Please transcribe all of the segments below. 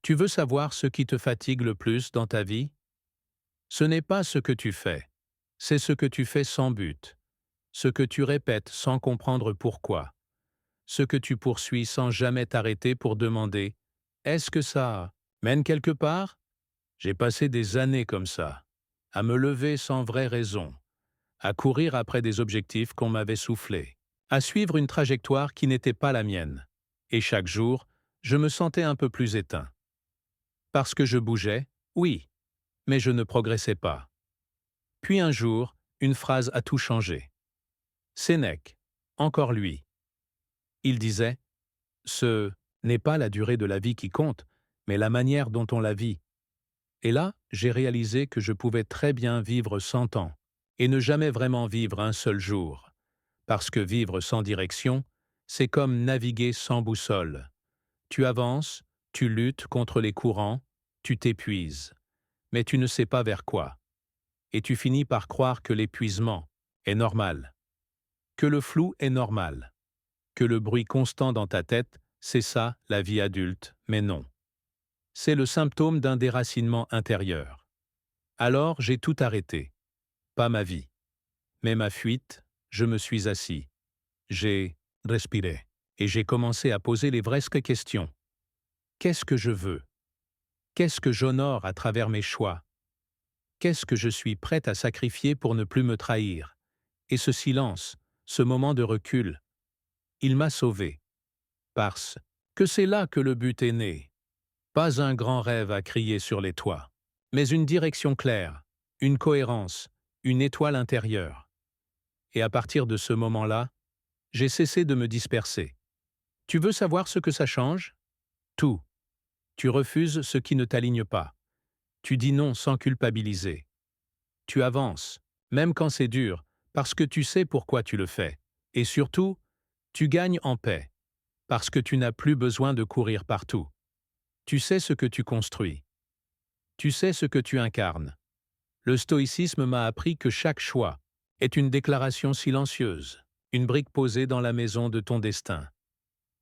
Tu veux savoir ce qui te fatigue le plus dans ta vie? Ce n'est pas ce que tu fais, c'est ce que tu fais sans but, ce que tu répètes sans comprendre pourquoi, ce que tu poursuis sans jamais t'arrêter pour demander «Est-ce que ça mène quelque part?» J'ai passé des années comme ça, à me lever sans vraie raison, à courir après des objectifs qu'on m'avait soufflés, à suivre une trajectoire qui n'était pas la mienne. Et chaque jour, je me sentais un peu plus éteint. Parce que je bougeais, oui, mais je ne progressais pas. Puis un jour, une phrase a tout changé. Sénèque, encore lui. Il disait ce n'est pas la durée de la vie qui compte, mais la manière dont on la vit. Et là, j'ai réalisé que je pouvais très bien vivre 100 ans et ne jamais vraiment vivre un seul jour. Parce que vivre sans direction, c'est comme naviguer sans boussole. Tu avances, tu luttes contre les courants, tu t'épuises, mais tu ne sais pas vers quoi. Et tu finis par croire que l'épuisement est normal, que le flou est normal, que le bruit constant dans ta tête, c'est ça la vie adulte, mais non. C'est le symptôme d'un déracinement intérieur. Alors j'ai tout arrêté. Pas ma vie, mais ma fuite, je me suis assis. J'ai respiré. Et j'ai commencé à poser les vraies questions. Qu'est-ce que je veux? Qu'est-ce que j'honore à travers mes choix? Qu'est-ce que je suis prête à sacrifier pour ne plus me trahir? Et ce silence, ce moment de recul, il m'a sauvé. Parce que c'est là que le but est né. Pas un grand rêve à crier sur les toits, mais une direction claire, une cohérence, une étoile intérieure. Et à partir de ce moment-là, j'ai cessé de me disperser. Tu veux savoir ce que ça change? Tout. Tu refuses ce qui ne t'aligne pas. Tu dis non sans culpabiliser. Tu avances, même quand c'est dur, parce que tu sais pourquoi tu le fais. Et surtout, tu gagnes en paix, parce que tu n'as plus besoin de courir partout. Tu sais ce que tu construis. Tu sais ce que tu incarnes. Le stoïcisme m'a appris que chaque choix est une déclaration silencieuse, une brique posée dans la maison de ton destin.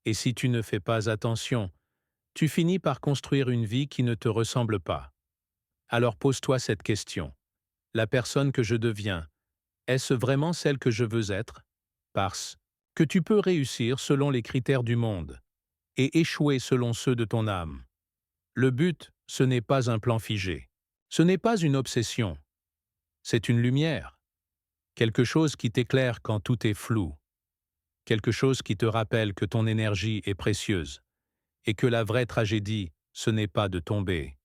Et si tu ne fais pas attention, tu finis par construire une vie qui ne te ressemble pas. Alors pose-toi cette question. La personne que je deviens, est-ce vraiment celle que je veux être? Parce que tu peux réussir selon les critères du monde et échouer selon ceux de ton âme. Le but, ce n'est pas un plan figé. Ce n'est pas une obsession. C'est une lumière. Quelque chose qui t'éclaire quand tout est flou. Quelque chose qui te rappelle que ton énergie est précieuse et que la vraie tragédie, ce n'est pas de tomber.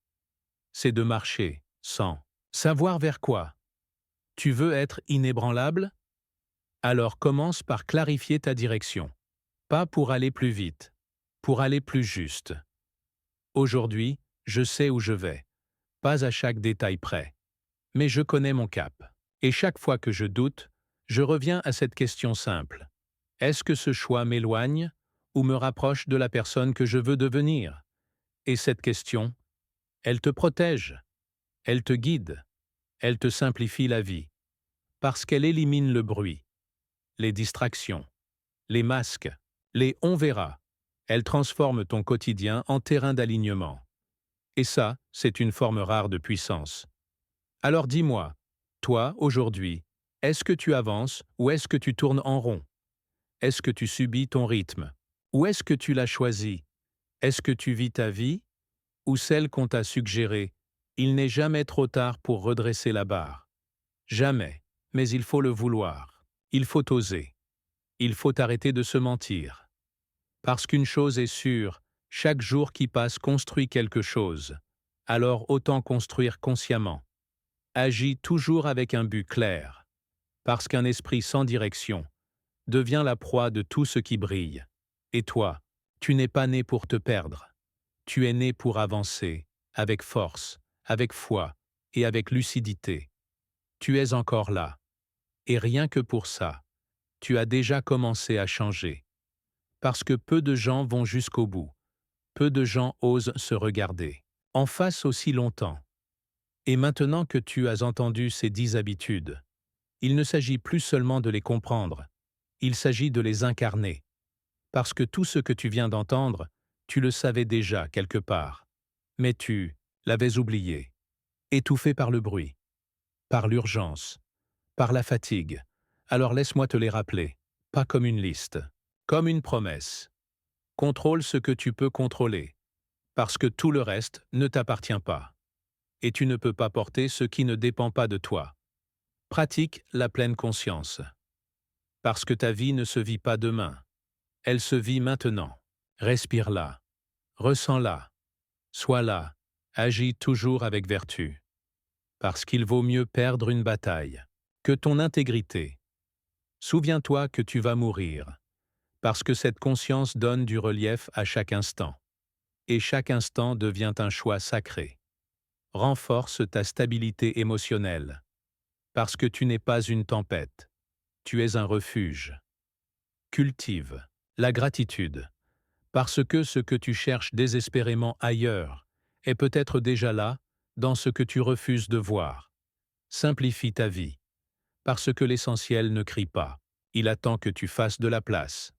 C'est de marcher sans savoir vers quoi. Tu veux être inébranlable? Alors commence par clarifier ta direction. Pas pour aller plus vite, pour aller plus juste. Aujourd'hui, je sais où je vais, pas à chaque détail près. Mais je connais mon cap. Et chaque fois que je doute, je reviens à cette question simple. Est-ce que ce choix m'éloigne ou me rapproche de la personne que je veux devenir? Et cette question, elle te protège, elle te guide, elle te simplifie la vie, parce qu'elle élimine le bruit, les distractions, les masques, les «on verra». Elle transforme ton quotidien en terrain d'alignement. Et ça, c'est une forme rare de puissance. Alors dis-moi, toi, aujourd'hui, est-ce que tu avances ou est-ce que tu tournes en rond? Est-ce que tu subis ton rythme? Ou est-ce que tu l'as choisi? Est-ce que tu vis ta vie ou celle qu'on t'a suggérée? Il n'est jamais trop tard pour redresser la barre. Jamais, mais il faut le vouloir. Il faut oser. Il faut arrêter de se mentir. Parce qu'une chose est sûre, chaque jour qui passe construit quelque chose. Alors autant construire consciemment. Agis toujours avec un but clair. Parce qu'un esprit sans direction devient la proie de tout ce qui brille. Et toi, tu n'es pas né pour te perdre. Tu es né pour avancer, avec force, avec foi et avec lucidité. Tu es encore là. Et rien que pour ça, tu as déjà commencé à changer. Parce que peu de gens vont jusqu'au bout. Peu de gens osent se regarder en face aussi longtemps. Et maintenant que tu as entendu ces 10 habitudes, il ne s'agit plus seulement de les comprendre, il s'agit de les incarner. Parce que tout ce que tu viens d'entendre, tu le savais déjà quelque part. Mais tu l'avais oublié, étouffé par le bruit, par l'urgence, par la fatigue. Alors laisse-moi te les rappeler, pas comme une liste, comme une promesse. Contrôle ce que tu peux contrôler, parce que tout le reste ne t'appartient pas. Et tu ne peux pas porter ce qui ne dépend pas de toi. Pratique la pleine conscience. Parce que ta vie ne se vit pas demain, elle se vit maintenant. Respire-la, ressens-la, sois là, agis toujours avec vertu. Parce qu'il vaut mieux perdre une bataille que ton intégrité. Souviens-toi que tu vas mourir, parce que cette conscience donne du relief à chaque instant. Et chaque instant devient un choix sacré. Renforce ta stabilité émotionnelle, parce que tu n'es pas une tempête, tu es un refuge. Cultive la gratitude, parce que ce que tu cherches désespérément ailleurs est peut-être déjà là, dans ce que tu refuses de voir. Simplifie ta vie, parce que l'essentiel ne crie pas, il attend que tu fasses de la place.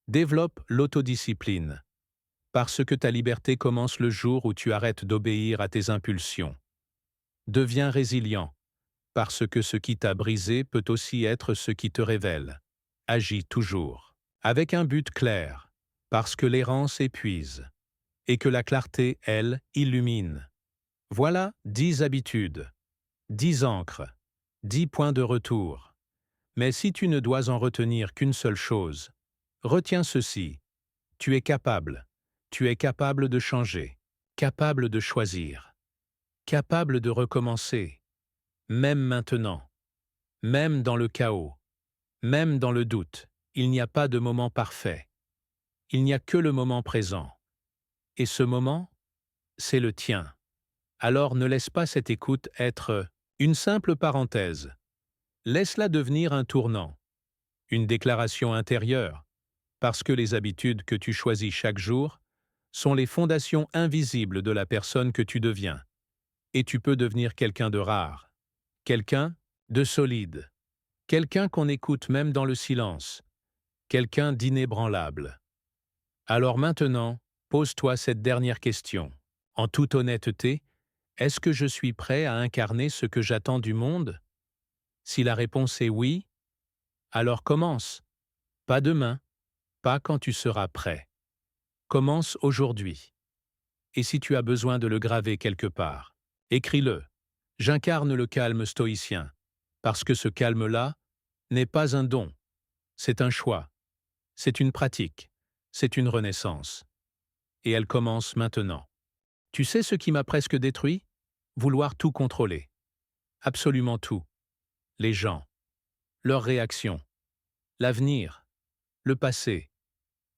Développe l'autodiscipline, parce que ta liberté commence le jour où tu arrêtes d'obéir à tes impulsions. Deviens résilient, parce que ce qui t'a brisé peut aussi être ce qui te révèle. Agis toujours, avec un but clair, parce que l'errance épuise, et que la clarté, elle, illumine. Voilà 10 habitudes, 10 ancres, 10 points de retour. Mais si tu ne dois en retenir qu'une seule chose, retiens ceci. Tu es capable de changer, capable de choisir, capable de recommencer, même maintenant, même dans le chaos, même dans le doute, il n'y a pas de moment parfait. Il n'y a que le moment présent. Et ce moment, c'est le tien. Alors ne laisse pas cette écoute être une simple parenthèse. Laisse-la devenir un tournant, une déclaration intérieure, parce que les habitudes que tu choisis chaque jour sont les fondations invisibles de la personne que tu deviens. Et tu peux devenir quelqu'un de rare, quelqu'un de solide, quelqu'un qu'on écoute même dans le silence, quelqu'un d'inébranlable. Alors maintenant, pose-toi cette dernière question. En toute honnêteté, est-ce que je suis prêt à incarner ce que j'attends du monde? Si la réponse est oui, alors commence. Pas demain, pas quand tu seras prêt. Commence aujourd'hui. Et si tu as besoin de le graver quelque part, écris-le. J'incarne le calme stoïcien, parce que ce calme-là n'est pas un don, c'est un choix, c'est une pratique, c'est une renaissance. Et elle commence maintenant. Tu sais ce qui m'a presque détruit? Vouloir tout contrôler. Absolument tout. Les gens, leurs réactions, l'avenir, le passé,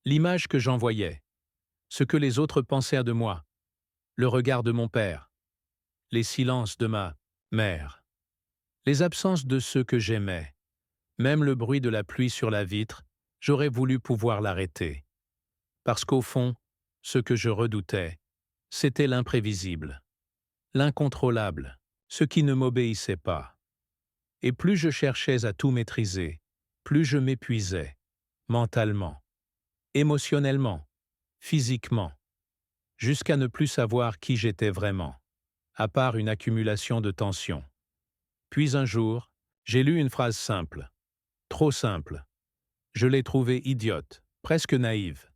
l'image que j'envoyais, ce que les autres pensèrent de moi, le regard de mon père, les silences de ma mère, les absences de ceux que j'aimais, même le bruit de la pluie sur la vitre, j'aurais voulu pouvoir l'arrêter. Parce qu'au fond, ce que je redoutais, c'était l'imprévisible, l'incontrôlable, ce qui ne m'obéissait pas. Et plus je cherchais à tout maîtriser, plus je m'épuisais, mentalement, émotionnellement, physiquement, jusqu'à ne plus savoir qui j'étais vraiment, à part une accumulation de tensions. Puis un jour, j'ai lu une phrase simple, trop simple. Je l'ai trouvée idiote, presque naïve.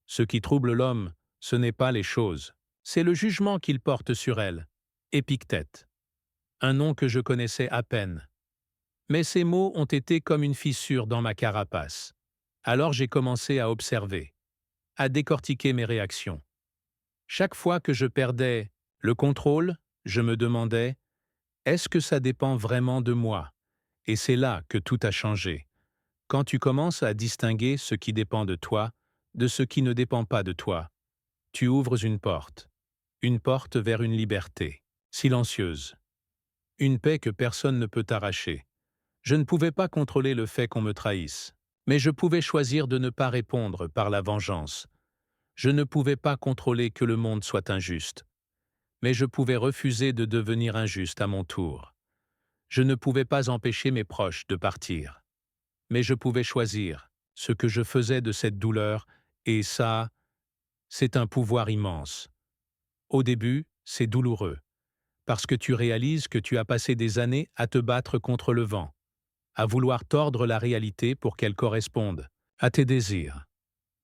Ce qui trouble l'homme, ce n'est pas les choses, c'est le jugement qu'il porte sur elles. Épictète. Un nom que je connaissais à peine. Mais ces mots ont été comme une fissure dans ma carapace. Alors j'ai commencé à observer, à décortiquer mes réactions. Chaque fois que je perdais le contrôle, je me demandais, est-ce que ça dépend vraiment de moi? Et c'est là que tout a changé. Quand tu commences à distinguer ce qui dépend de toi, de ce qui ne dépend pas de toi, tu ouvres une porte vers une liberté, silencieuse, une paix que personne ne peut t'arracher. Je ne pouvais pas contrôler le fait qu'on me trahisse, mais je pouvais choisir de ne pas répondre par la vengeance. Je ne pouvais pas contrôler que le monde soit injuste, mais je pouvais refuser de devenir injuste à mon tour. Je ne pouvais pas empêcher mes proches de partir, mais je pouvais choisir ce que je faisais de cette douleur, et ça, c'est un pouvoir immense. Au début, c'est douloureux, parce que tu réalises que tu as passé des années à te battre contre le vent, à vouloir tordre la réalité pour qu'elle corresponde à tes désirs.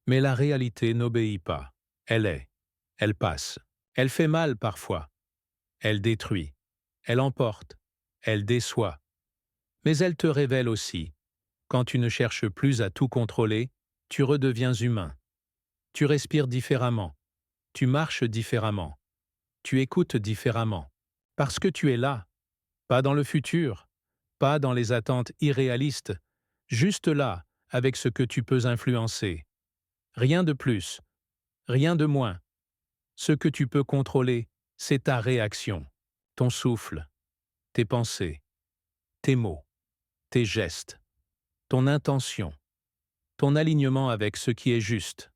Mais la réalité n'obéit pas. Elle est. Elle passe. Elle fait mal parfois. Elle détruit. Elle emporte. Elle déçoit. Mais elle te révèle aussi. Quand tu ne cherches plus à tout contrôler, tu redeviens humain. Tu respires différemment. Tu marches différemment. Tu écoutes différemment. Parce que tu es là. Pas dans le futur. Pas dans les attentes irréalistes. Juste là, avec ce que tu peux influencer. Rien de plus. Rien de moins. Ce que tu peux contrôler, c'est ta réaction, ton souffle, tes pensées, tes mots, tes gestes, ton intention, ton alignement avec ce qui est juste.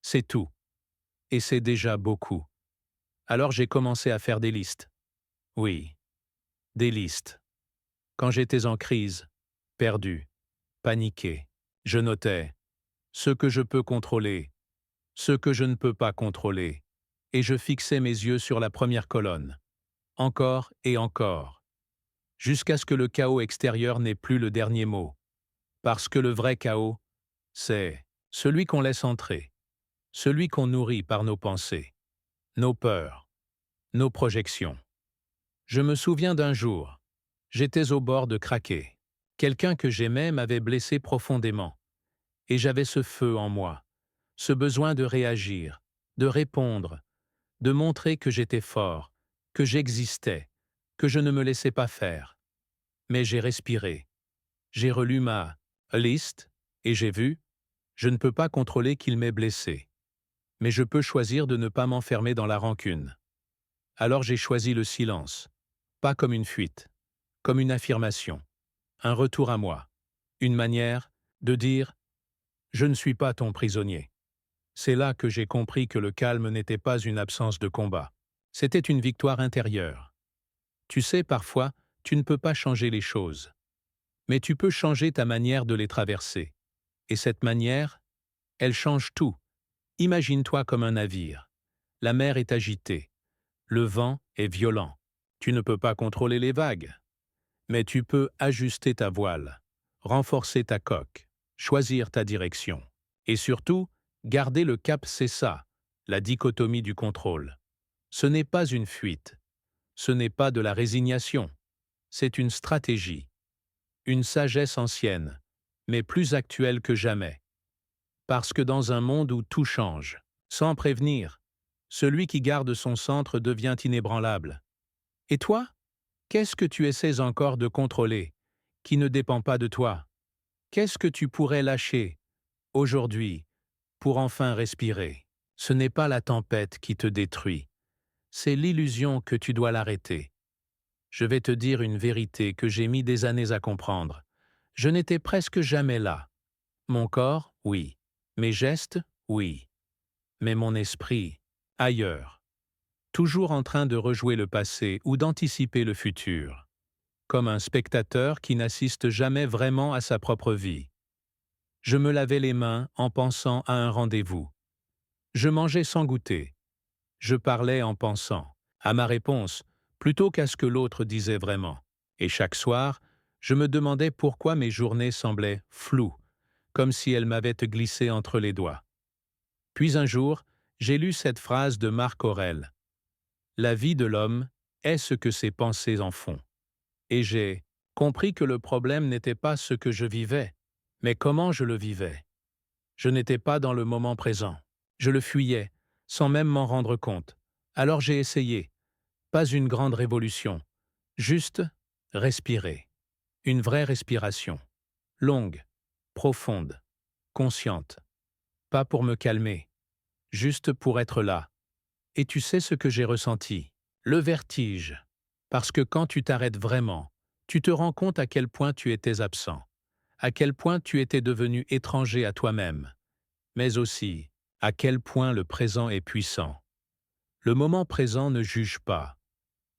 C'est tout. Et c'est déjà beaucoup. Alors j'ai commencé à faire des listes. Oui, des listes. Quand j'étais en crise, perdu, paniqué, je notais ce que je peux contrôler, ce que je ne peux pas contrôler, et je fixais mes yeux sur la première colonne. Encore et encore. Jusqu'à ce que le chaos extérieur n'ait plus le dernier mot. Parce que le vrai chaos, c'est celui qu'on laisse entrer, celui qu'on nourrit par nos pensées, nos peurs, nos projections. Je me souviens d'un jour, j'étais au bord de craquer. Quelqu'un que j'aimais m'avait blessé profondément, et j'avais ce feu en moi, ce besoin de réagir, de répondre, de montrer que j'étais fort, que j'existais, que je ne me laissais pas faire. Mais j'ai respiré. J'ai relu ma liste et j'ai vu, je ne peux pas contrôler qu'il m'ait blessé. Mais je peux choisir de ne pas m'enfermer dans la rancune. Alors j'ai choisi le silence, pas comme une fuite, comme une affirmation, un retour à moi, une manière de dire « Je ne suis pas ton prisonnier ». C'est là que j'ai compris que le calme n'était pas une absence de combat. C'était une victoire intérieure. Tu sais, parfois, tu ne peux pas changer les choses. Mais tu peux changer ta manière de les traverser. Et cette manière, elle change tout. Imagine-toi comme un navire. La mer est agitée. Le vent est violent. Tu ne peux pas contrôler les vagues. Mais tu peux ajuster ta voile, renforcer ta coque, choisir ta direction. Et surtout, garder le cap, c'est ça, la dichotomie du contrôle. Ce n'est pas une fuite. Ce n'est pas de la résignation. C'est une stratégie. Une sagesse ancienne, mais plus actuelle que jamais. Parce que dans un monde où tout change, sans prévenir, celui qui garde son centre devient inébranlable. Et toi, qu'est-ce que tu essaies encore de contrôler, qui ne dépend pas de toi? Qu'est-ce que tu pourrais lâcher, aujourd'hui, pour enfin respirer? Ce n'est pas la tempête qui te détruit, c'est l'illusion que tu dois l'arrêter. Je vais te dire une vérité que j'ai mis des années à comprendre. Je n'étais presque jamais là. Mon corps, oui. Mes gestes, oui. Mais mon esprit, ailleurs. Toujours en train de rejouer le passé ou d'anticiper le futur. Comme un spectateur qui n'assiste jamais vraiment à sa propre vie. Je me lavais les mains en pensant à un rendez-vous. Je mangeais sans goûter. Je parlais en pensant à ma réponse, plutôt qu'à ce que l'autre disait vraiment. Et chaque soir, je me demandais pourquoi mes journées semblaient floues, comme si elles m'avaient glissé entre les doigts. Puis un jour, j'ai lu cette phrase de Marc Aurèle. « La vie de l'homme est ce que ses pensées en font. » Et j'ai compris que le problème n'était pas ce que je vivais, mais comment je le vivais. Je n'étais pas dans le moment présent. Je le fuyais, sans même m'en rendre compte. Alors j'ai essayé. Pas une grande révolution. Juste respirer. Une vraie respiration. Longue, profonde, consciente. Pas pour me calmer. Juste pour être là. Et tu sais ce que j'ai ressenti? Le vertige. Parce que quand tu t'arrêtes vraiment, tu te rends compte à quel point tu étais absent. À quel point tu étais devenu étranger à toi-même. Mais aussi, à quel point le présent est puissant. Le moment présent ne juge pas.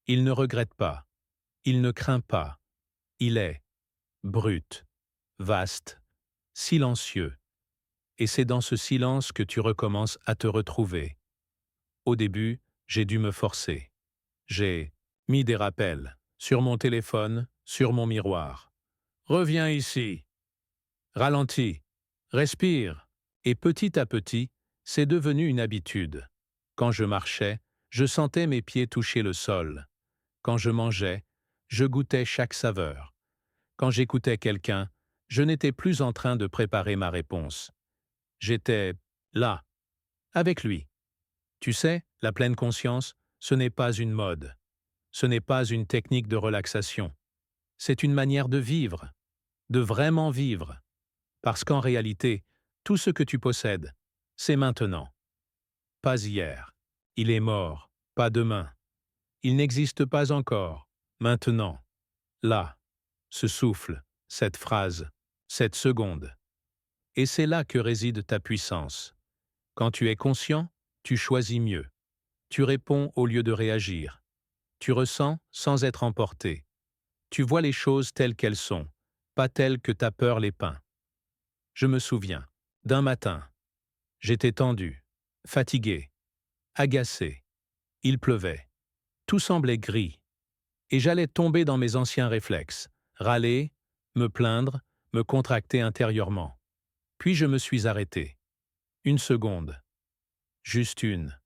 Il ne regrette pas. Il ne craint pas. Il est brut, vaste, silencieux. Et c'est dans ce silence que tu recommences à te retrouver. Au début, J'ai dû me forcer. J'ai mis des rappels sur mon téléphone, sur mon miroir. Reviens ici. Ralentis. Respire. Et petit à petit, c'est devenu une habitude. Quand je marchais, je sentais mes pieds toucher le sol. Quand je mangeais, je goûtais chaque saveur. Quand j'écoutais quelqu'un, je n'étais plus en train de préparer ma réponse. J'étais là, avec lui. Tu sais, la pleine conscience, ce n'est pas une mode. Ce n'est pas une technique de relaxation. C'est une manière de vivre, de vraiment vivre. Parce qu'en réalité, tout ce que tu possèdes, c'est maintenant. Pas hier. Il est mort, pas demain. Il n'existe pas encore, maintenant. Là, ce souffle, cette phrase, cette seconde. Et c'est là que réside ta puissance. Quand tu es conscient, tu choisis mieux. Tu réponds au lieu de réagir. Tu ressens sans être emporté. Tu vois les choses telles qu'elles sont, pas telles que ta peur les peint. Je me souviens, d'un matin, j'étais tendu, fatigué, agacé. Il pleuvait. Tout semblait gris. Et j'allais tomber dans mes anciens réflexes, râler, me plaindre, me contracter intérieurement. Puis je me suis arrêté. Une seconde. Juste une.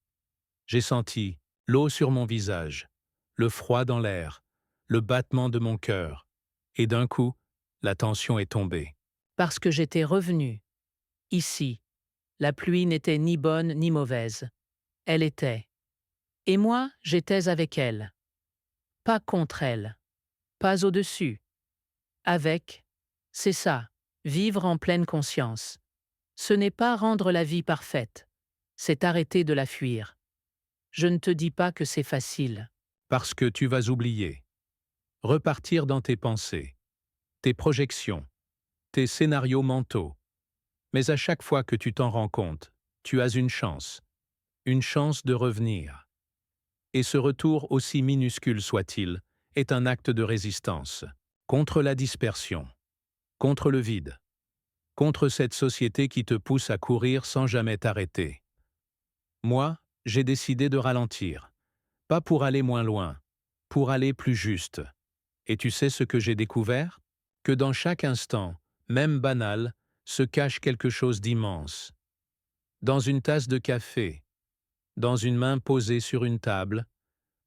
J'ai senti l'eau sur mon visage, le froid dans l'air, le battement de mon cœur. Et d'un coup, la tension est tombée. Parce que j'étais revenu. Ici, la pluie n'était ni bonne ni mauvaise. Elle était. Et moi, j'étais avec elle. Pas contre elle. Pas au-dessus. Avec. C'est ça, vivre en pleine conscience. Ce n'est pas rendre la vie parfaite. C'est arrêter de la fuir. Je ne te dis pas que c'est facile. Parce que tu vas oublier. Repartir dans tes pensées, tes projections, tes scénarios mentaux. Mais à chaque fois que tu t'en rends compte, tu as une chance de revenir. Et ce retour, aussi minuscule soit-il, est un acte de résistance, contre la dispersion, contre le vide, contre cette société qui te pousse à courir sans jamais t'arrêter. Moi, j'ai décidé de ralentir, pas pour aller moins loin, pour aller plus juste. Et tu sais ce que j'ai découvert? Que dans chaque instant, même banal, se cache quelque chose d'immense. Dans une tasse de café, dans une main posée sur une table,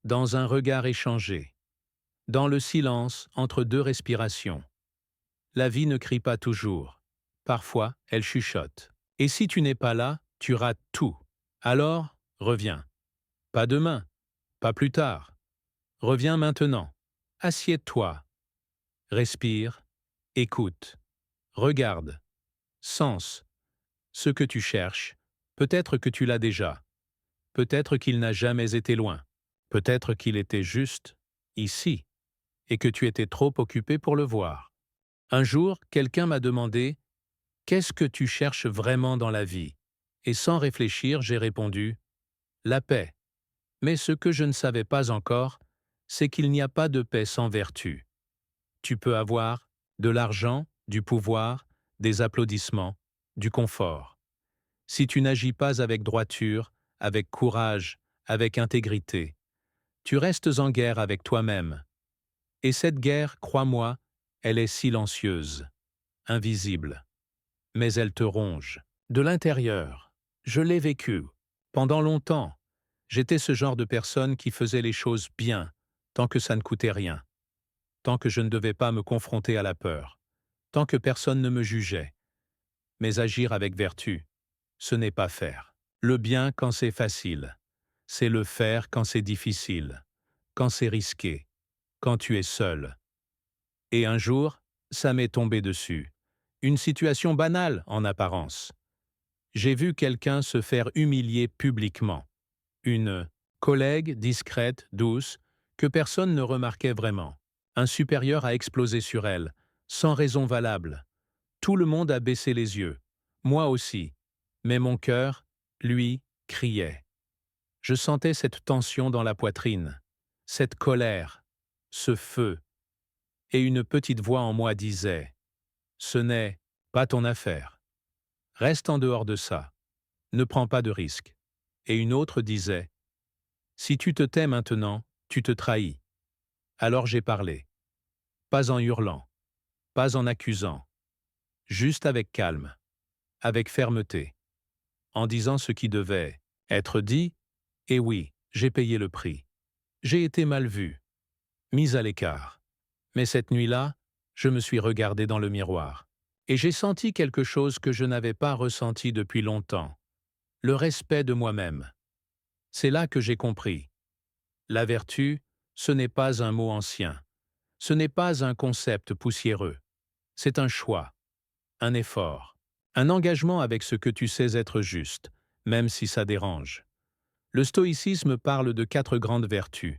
dans un regard échangé, dans le silence entre deux respirations. La vie ne crie pas toujours. Parfois, elle chuchote. Et si tu n'es pas là, tu rates tout. Alors, reviens. Pas demain, pas plus tard. Reviens maintenant. Assieds-toi. Respire. Écoute. Regarde. Sens. Ce que tu cherches, peut-être que tu l'as déjà. Peut-être qu'il n'a jamais été loin. Peut-être qu'il était juste ici, et que tu étais trop occupé pour le voir. Un jour, quelqu'un m'a demandé « Qu'est-ce que tu cherches vraiment dans la vie ?» Et sans réfléchir, j'ai répondu « La paix. » Mais ce que je ne savais pas encore, c'est qu'il n'y a pas de paix sans vertu. Tu peux avoir de l'argent, du pouvoir, des applaudissements, du confort. Si tu n'agis pas avec droiture, avec courage, avec intégrité, tu restes en guerre avec toi-même. Et cette guerre, crois-moi, elle est silencieuse, invisible. Mais elle te ronge. De l'intérieur. Je l'ai vécu. Pendant longtemps, j'étais ce genre de personne qui faisait les choses bien, tant que ça ne coûtait rien, tant que je ne devais pas me confronter à la peur, tant que personne ne me jugeait. Mais agir avec vertu, ce n'est pas faire. Le bien quand c'est facile, c'est le faire quand c'est difficile, quand c'est risqué, quand tu es seul. Et un jour, ça m'est tombé dessus. Une situation banale en apparence. J'ai vu quelqu'un se faire humilier publiquement. Une collègue discrète, douce, que personne ne remarquait vraiment. Un supérieur a explosé sur elle, sans raison valable. Tout le monde a baissé les yeux. Moi aussi. Mais mon cœur, lui, criait. Je sentais cette tension dans la poitrine, cette colère, ce feu. Et une petite voix en moi disait « Ce n'est pas ton affaire. Reste en dehors de ça. Ne prends pas de risques. » Et une autre disait Si tu te tais maintenant, tu te trahis. Alors j'ai parlé. Pas en hurlant, pas en accusant, juste avec calme, avec fermeté, en disant ce qui devait être dit, et oui, j'ai payé le prix. J'ai été mal vu, mis à l'écart. Mais cette nuit-là, je me suis regardé dans le miroir. Et j'ai senti quelque chose que je n'avais pas ressenti depuis longtemps. Le respect de moi-même. C'est là que j'ai compris. La vertu, ce n'est pas un mot ancien. Ce n'est pas un concept poussiéreux. C'est un choix, un effort, un engagement avec ce que tu sais être juste, même si ça dérange. Le stoïcisme parle de 4 grandes vertus: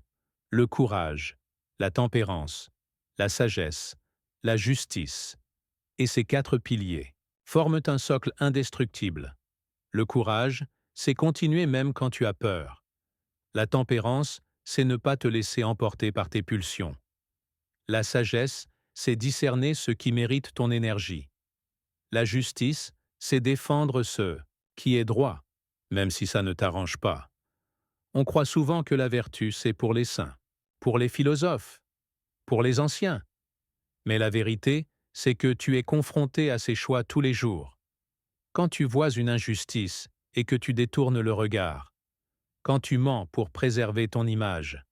le courage, la tempérance, la sagesse, la justice. Et ces 4 piliers forment un socle indestructible. Le courage, c'est continuer même quand tu as peur. La tempérance, c'est ne pas te laisser emporter par tes pulsions. La sagesse, c'est discerner ce qui mérite ton énergie. La justice, c'est défendre ce qui est droit, même si ça ne t'arrange pas. On croit souvent que la vertu, c'est pour les saints, pour les philosophes, pour les anciens. Mais la vérité, c'est que tu es confronté à ces choix tous les jours. Quand tu vois une injustice et que tu détournes le regard, quand tu mens pour préserver ton image,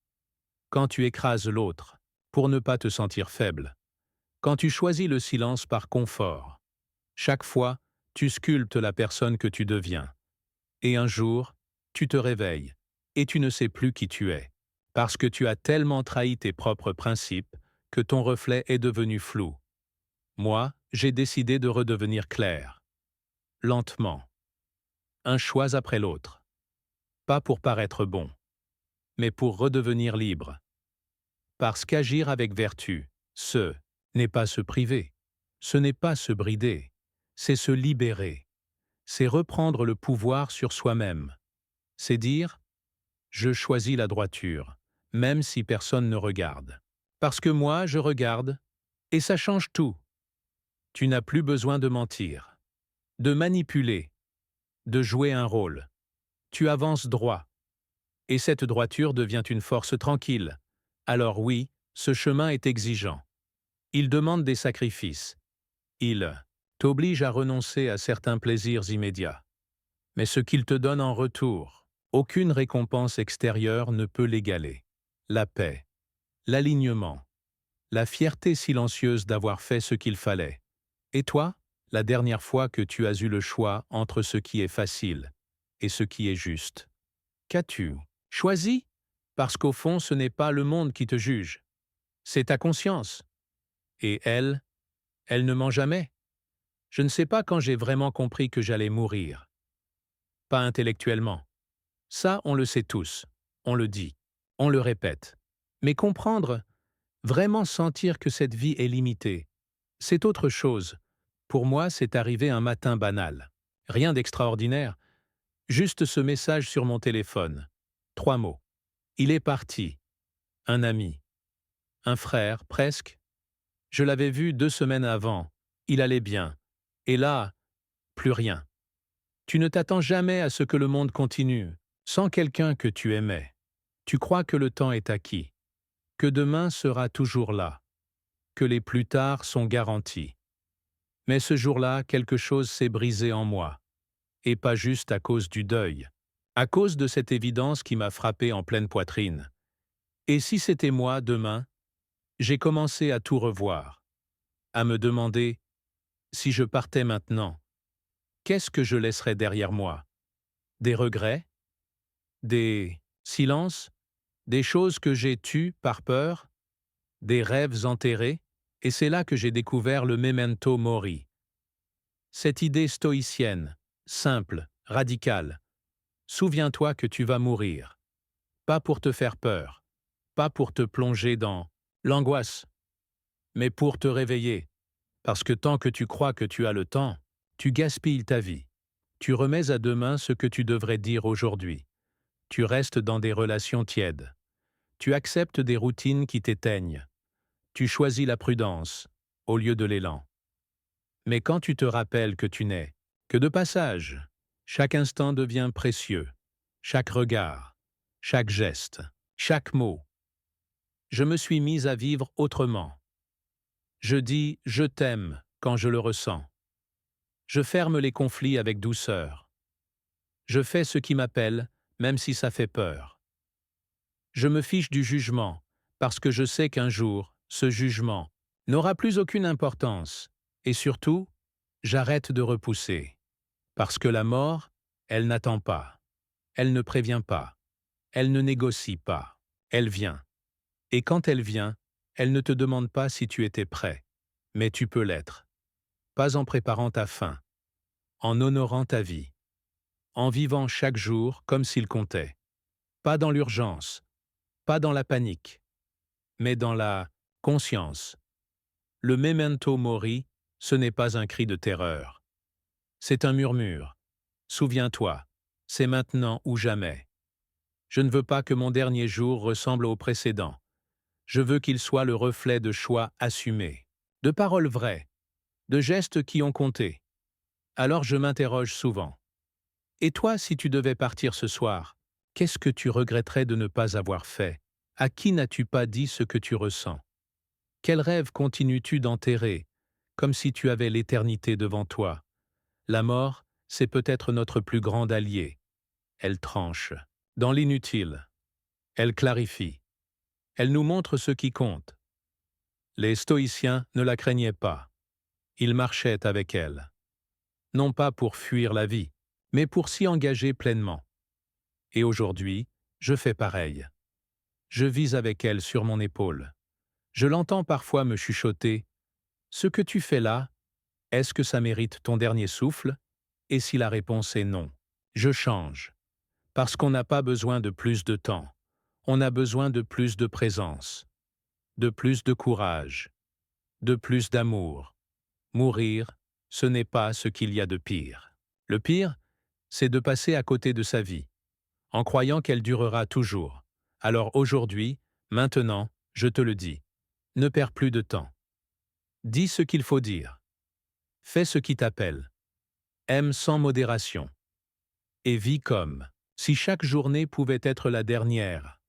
quand tu écrases l'autre pour ne pas te sentir faible, quand tu choisis le silence par confort, chaque fois, tu sculptes la personne que tu deviens. Et un jour, tu te réveilles et tu ne sais plus qui tu es, parce que tu as tellement trahi tes propres principes que ton reflet est devenu flou. Moi, j'ai décidé de redevenir clair, lentement, un choix après l'autre, pas pour paraître bon, mais pour redevenir libre. Parce qu'agir avec vertu, ce n'est pas se priver, ce n'est pas se brider, c'est se libérer, c'est reprendre le pouvoir sur soi-même, c'est dire « je choisis la droiture », même si personne ne regarde. Parce que moi, je regarde, et ça change tout. Tu n'as plus besoin de mentir, de manipuler, de jouer un rôle. Tu avances droit, et cette droiture devient une force tranquille. Alors oui, ce chemin est exigeant. Il demande des sacrifices. Il t'oblige à renoncer à certains plaisirs immédiats. Mais ce qu'il te donne en retour, aucune récompense extérieure ne peut l'égaler. La paix, l'alignement, la fierté silencieuse d'avoir fait ce qu'il fallait. Et toi, la dernière fois que tu as eu le choix entre ce qui est facile et ce qui est juste, qu'as-tu choisi? Parce qu'au fond, ce n'est pas le monde qui te juge, c'est ta conscience. Et elle ne ment jamais. Je ne sais pas quand j'ai vraiment compris que j'allais mourir. Pas intellectuellement. Ça, on le sait tous. On le dit. On le répète. Mais comprendre, vraiment sentir que cette vie est limitée, c'est autre chose. Pour moi, c'est arrivé un matin banal. Rien d'extraordinaire. Juste ce message sur mon téléphone. 3 mots. Il est parti. Un ami. Un frère, presque. Je l'avais vu 2 semaines avant. Il allait bien. Et là, plus rien. Tu ne t'attends jamais à ce que le monde continue, sans quelqu'un que tu aimais. Tu crois que le temps est acquis, que demain sera toujours là, que les plus tard sont garantis. Mais ce jour-là, quelque chose s'est brisé en moi, et pas juste à cause du deuil, à cause de cette évidence qui m'a frappé en pleine poitrine. Et si c'était moi demain, j'ai commencé à tout revoir, à me demander, si je partais maintenant, qu'est-ce que je laisserais derrière moi? Des regrets? Des silences? Des choses que j'ai tues par peur? Des rêves enterrés? Et c'est là que j'ai découvert le memento mori. Cette idée stoïcienne, simple, radicale. Souviens-toi que tu vas mourir. Pas pour te faire peur, pas pour te plonger dans l'angoisse, mais pour te réveiller. Parce que tant que tu crois que tu as le temps, tu gaspilles ta vie. Tu remets à demain ce que tu devrais dire aujourd'hui. Tu restes dans des relations tièdes. Tu acceptes des routines qui t'éteignent. Tu choisis la prudence au lieu de l'élan. Mais quand tu te rappelles que tu n'es que de passage, chaque instant devient précieux, chaque regard, chaque geste, chaque mot. Je me suis mise à vivre autrement. Je dis « je t'aime » quand je le ressens. Je ferme les conflits avec douceur. Je fais ce qui m'appelle, même si ça fait peur. Je me fiche du jugement, parce que je sais qu'un jour, ce jugement n'aura plus aucune importance. Et surtout, j'arrête de repousser. Parce que la mort, elle n'attend pas. Elle ne prévient pas. Elle ne négocie pas. Elle vient. Et quand elle vient, elle ne te demande pas si tu étais prêt. Mais tu peux l'être. Pas en préparant ta fin. En honorant ta vie. En vivant chaque jour comme s'il comptait. Pas dans l'urgence. Pas dans la panique. Mais dans la conscience. Le memento mori, ce n'est pas un cri de terreur. C'est un murmure. Souviens-toi, c'est maintenant ou jamais. Je ne veux pas que mon dernier jour ressemble au précédent. Je veux qu'il soit le reflet de choix assumés, de paroles vraies, de gestes qui ont compté. Alors je m'interroge souvent. Et toi, si tu devais partir ce soir, qu'est-ce que tu regretterais de ne pas avoir fait? À qui n'as-tu pas dit ce que tu ressens? Quel rêve continues-tu d'enterrer, comme si tu avais l'éternité devant toi? La mort, c'est peut-être notre plus grande alliée. Elle tranche. Dans l'inutile. Elle clarifie. Elle nous montre ce qui compte. Les stoïciens ne la craignaient pas. Ils marchaient avec elle. Non pas pour fuir la vie, mais pour s'y engager pleinement. Et aujourd'hui, je fais pareil. Je vis avec elle sur mon épaule. Je l'entends parfois me chuchoter « Ce que tu fais là, est-ce que ça mérite ton dernier souffle ?» Et si la réponse est non, je change. Parce qu'on n'a pas besoin de plus de temps. On a besoin de plus de présence, de plus de courage, de plus d'amour. Mourir, ce n'est pas ce qu'il y a de pire. Le pire, c'est de passer à côté de sa vie, en croyant qu'elle durera toujours. Alors aujourd'hui, maintenant, je te le dis, ne perds plus de temps. Dis ce qu'il faut dire. Fais ce qui t'appelle. Aime sans modération. Et vis comme si chaque journée pouvait être la dernière,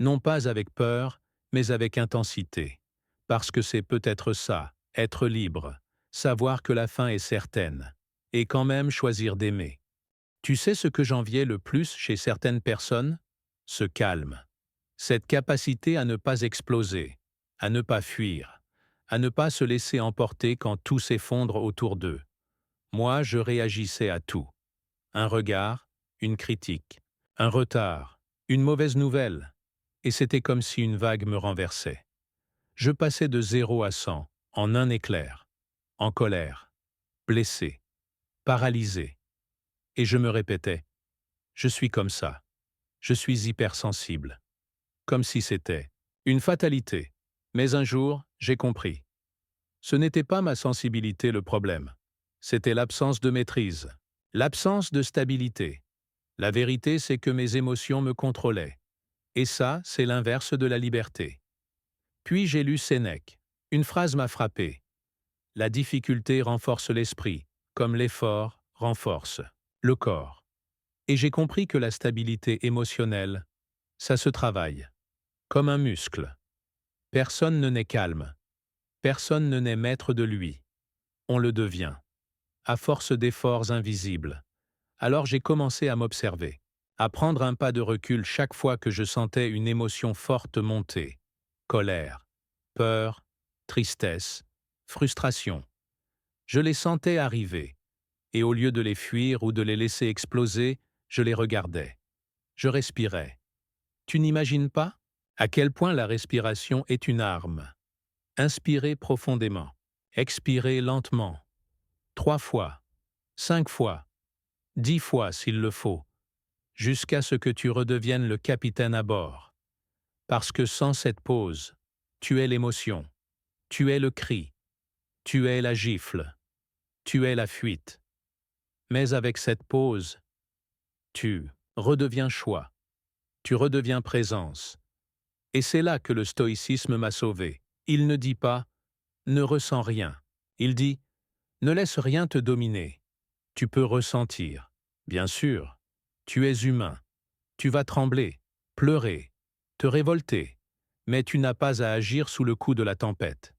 non pas avec peur, mais avec intensité. Parce que c'est peut-être ça, être libre, savoir que la fin est certaine, et quand même choisir d'aimer. Tu sais ce que j'enviais le plus chez certaines personnes? Ce calme. Cette capacité à ne pas exploser, à ne pas fuir, à ne pas se laisser emporter quand tout s'effondre autour d'eux. Moi, je réagissais à tout. Un regard, une critique, un retard, une mauvaise nouvelle, et c'était comme si une vague me renversait. Je passais de 0 à 100, en un éclair, en colère, blessé, paralysé. Et je me répétais, je suis comme ça, je suis hypersensible. Comme si c'était une fatalité. Mais un jour, j'ai compris. Ce n'était pas ma sensibilité le problème. C'était l'absence de maîtrise, l'absence de stabilité. La vérité, c'est que mes émotions me contrôlaient. Et ça, c'est l'inverse de la liberté. Puis j'ai lu Sénèque. Une phrase m'a frappé. La difficulté renforce l'esprit, comme l'effort renforce le corps. Et j'ai compris que la stabilité émotionnelle, ça se travaille, comme un muscle. Personne ne naît calme. Personne ne naît maître de lui. On le devient, à force d'efforts invisibles. Alors j'ai commencé à m'observer, à prendre un pas de recul chaque fois que je sentais une émotion forte monter. Colère, peur, tristesse, frustration. Je les sentais arriver, et au lieu de les fuir ou de les laisser exploser, je les regardais. Je respirais. Tu n'imagines pas à quel point la respiration est une arme. Inspirez profondément, expirez lentement, 3 fois, 5 fois, 10 fois s'il le faut, jusqu'à ce que tu redeviennes le capitaine à bord. Parce que sans cette pause, tu es l'émotion, tu es le cri, tu es la gifle, tu es la fuite. Mais avec cette pause, tu redeviens choix, tu redeviens présence. Et c'est là que le stoïcisme m'a sauvé. Il ne dit pas « ne ressens rien ». Il dit « ne laisse rien te dominer ». Tu peux ressentir. Bien sûr, tu es humain. Tu vas trembler, pleurer, te révolter, mais tu n'as pas à agir sous le coup de la tempête.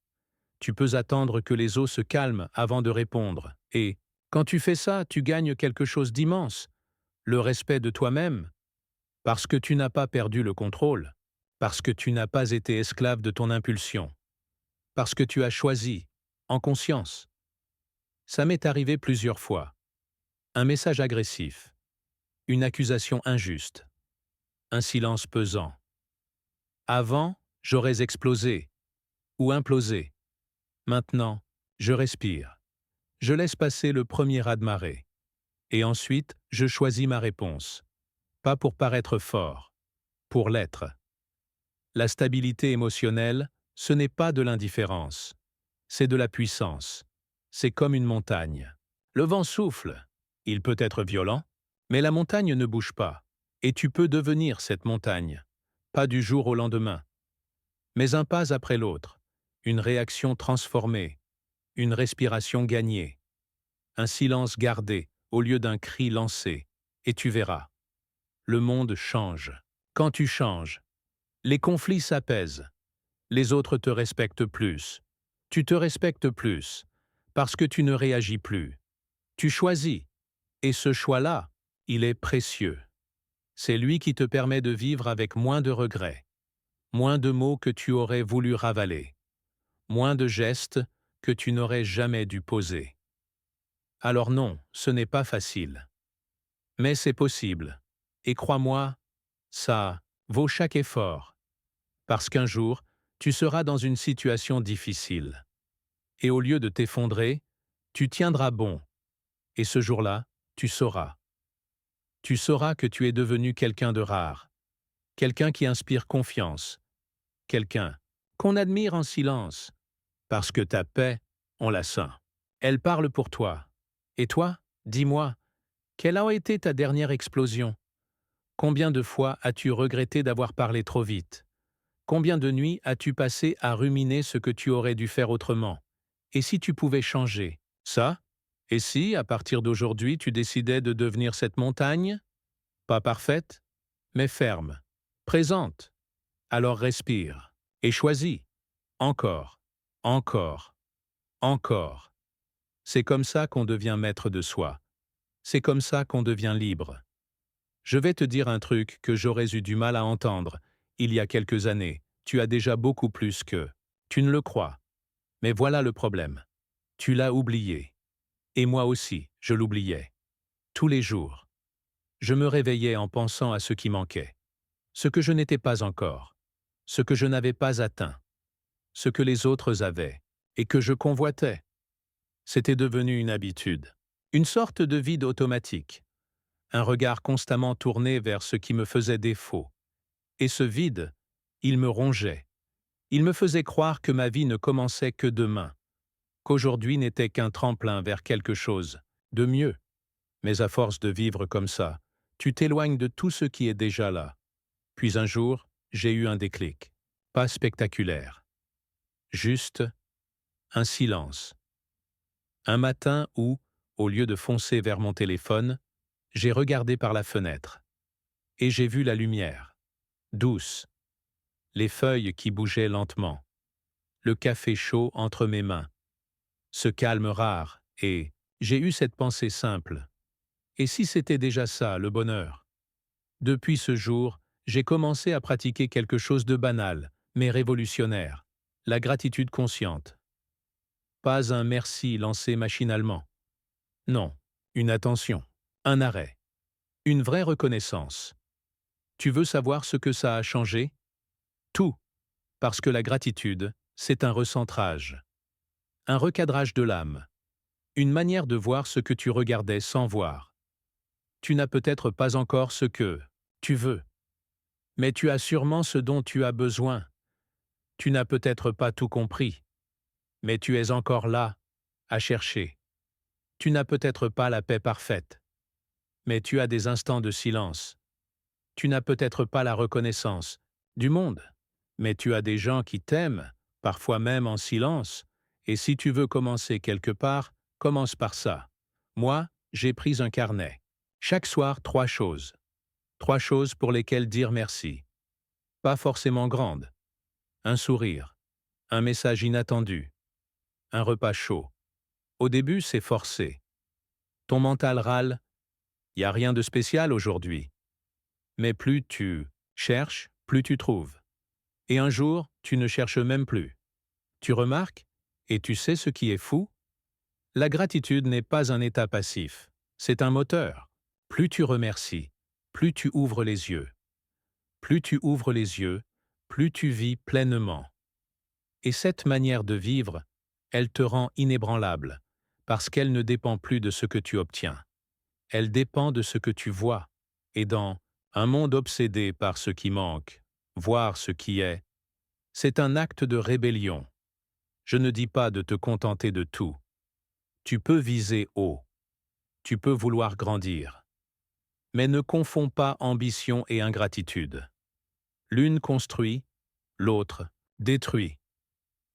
Tu peux attendre que les eaux se calment avant de répondre, et, quand tu fais ça, tu gagnes quelque chose d'immense, le respect de toi-même, parce que tu n'as pas perdu le contrôle, parce que tu n'as pas été esclave de ton impulsion, parce que tu as choisi, en conscience. Ça m'est arrivé plusieurs fois. Un message agressif, une accusation injuste, un silence pesant. Avant, j'aurais explosé ou implosé. Maintenant, je respire. Je laisse passer le premier raz-de-marée. Et ensuite, je choisis ma réponse. Pas pour paraître fort, pour l'être. La stabilité émotionnelle, ce n'est pas de l'indifférence. C'est de la puissance. C'est comme une montagne. Le vent souffle. Il peut être violent, mais la montagne ne bouge pas. Et tu peux devenir cette montagne. Pas du jour au lendemain. Mais un pas après l'autre. Une réaction transformée. Une respiration gagnée. Un silence gardé au lieu d'un cri lancé. Et tu verras. Le monde change. Quand tu changes, les conflits s'apaisent. Les autres te respectent plus. Tu te respectes plus. Parce que tu ne réagis plus. Tu choisis. Et ce choix-là, il est précieux. C'est lui qui te permet de vivre avec moins de regrets, moins de mots que tu aurais voulu ravaler, moins de gestes que tu n'aurais jamais dû poser. Alors non, ce n'est pas facile. Mais c'est possible. Et crois-moi, ça vaut chaque effort. Parce qu'un jour, tu seras dans une situation difficile. Et au lieu de t'effondrer, tu tiendras bon. Et ce jour-là, tu sauras. Tu sauras que tu es devenu quelqu'un de rare, quelqu'un qui inspire confiance, quelqu'un qu'on admire en silence, parce que ta paix, on la sent. Elle parle pour toi. Et toi, dis-moi, quelle a été ta dernière explosion? Combien de fois as-tu regretté d'avoir parlé trop vite? Combien de nuits as-tu passé à ruminer ce que tu aurais dû faire autrement? Et si tu pouvais changer? Ça? Et si, à partir d'aujourd'hui, tu décidais de devenir cette montagne? Pas parfaite, mais ferme, présente. Alors respire et choisis. Encore, encore, encore. C'est comme ça qu'on devient maître de soi. C'est comme ça qu'on devient libre. Je vais te dire un truc que j'aurais eu du mal à entendre il y a quelques années. Tu as déjà beaucoup plus que. Tu ne le crois. Mais voilà le problème. Tu l'as oublié. Et moi aussi, je l'oubliais. Tous les jours. Je me réveillais en pensant à ce qui manquait. Ce que je n'étais pas encore. Ce que je n'avais pas atteint. Ce que les autres avaient. Et que je convoitais. C'était devenu une habitude. Une sorte de vide automatique. Un regard constamment tourné vers ce qui me faisait défaut. Et ce vide, il me rongeait. Il me faisait croire que ma vie ne commençait que demain, qu'aujourd'hui n'était qu'un tremplin vers quelque chose de mieux. Mais à force de vivre comme ça, tu t'éloignes de tout ce qui est déjà là. Puis un jour, j'ai eu un déclic. Pas spectaculaire. Juste un silence. Un matin où, au lieu de foncer vers mon téléphone, j'ai regardé par la fenêtre. Et j'ai vu la lumière. Douce. Les feuilles qui bougeaient lentement. Le café chaud entre mes mains. Ce calme rare, et j'ai eu cette pensée simple. Et si c'était déjà ça, le bonheur? Depuis ce jour, j'ai commencé à pratiquer quelque chose de banal, mais révolutionnaire. La gratitude consciente. Pas un merci lancé machinalement. Non, une attention, un arrêt, une vraie reconnaissance. Tu veux savoir ce que ça a changé? Tout. Parce que la gratitude, c'est un recentrage. Un recadrage de l'âme. Une manière de voir ce que tu regardais sans voir. Tu n'as peut-être pas encore ce que tu veux. Mais tu as sûrement ce dont tu as besoin. Tu n'as peut-être pas tout compris. Mais tu es encore là, à chercher. Tu n'as peut-être pas la paix parfaite. Mais tu as des instants de silence. Tu n'as peut-être pas la reconnaissance du monde. Mais tu as des gens qui t'aiment, parfois même en silence. Et si tu veux commencer quelque part, commence par ça. Moi, j'ai pris un carnet. Chaque soir, 3 choses. 3 choses pour lesquelles dire merci. pas forcément grande. Un sourire, un message inattendu, un repas chaud. Au début, c'est forcé. Ton mental râle, y a rien de spécial aujourd'hui. Mais plus tu cherches, plus tu trouves. Et un jour, tu ne cherches même plus. Tu remarques, et tu sais ce qui est fou? La gratitude n'est pas un état passif, c'est un moteur. Plus tu remercies, plus tu ouvres les yeux. Plus tu ouvres les yeux, plus tu vis pleinement. Et cette manière de vivre, elle te rend inébranlable, parce qu'elle ne dépend plus de ce que tu obtiens. Elle dépend de ce que tu vois. Et dans un monde obsédé par ce qui manque, voir ce qui est, c'est un acte de rébellion. Je ne dis pas de te contenter de tout. Tu peux viser haut. Tu peux vouloir grandir. Mais ne confonds pas ambition et ingratitude. L'une construit, l'autre détruit.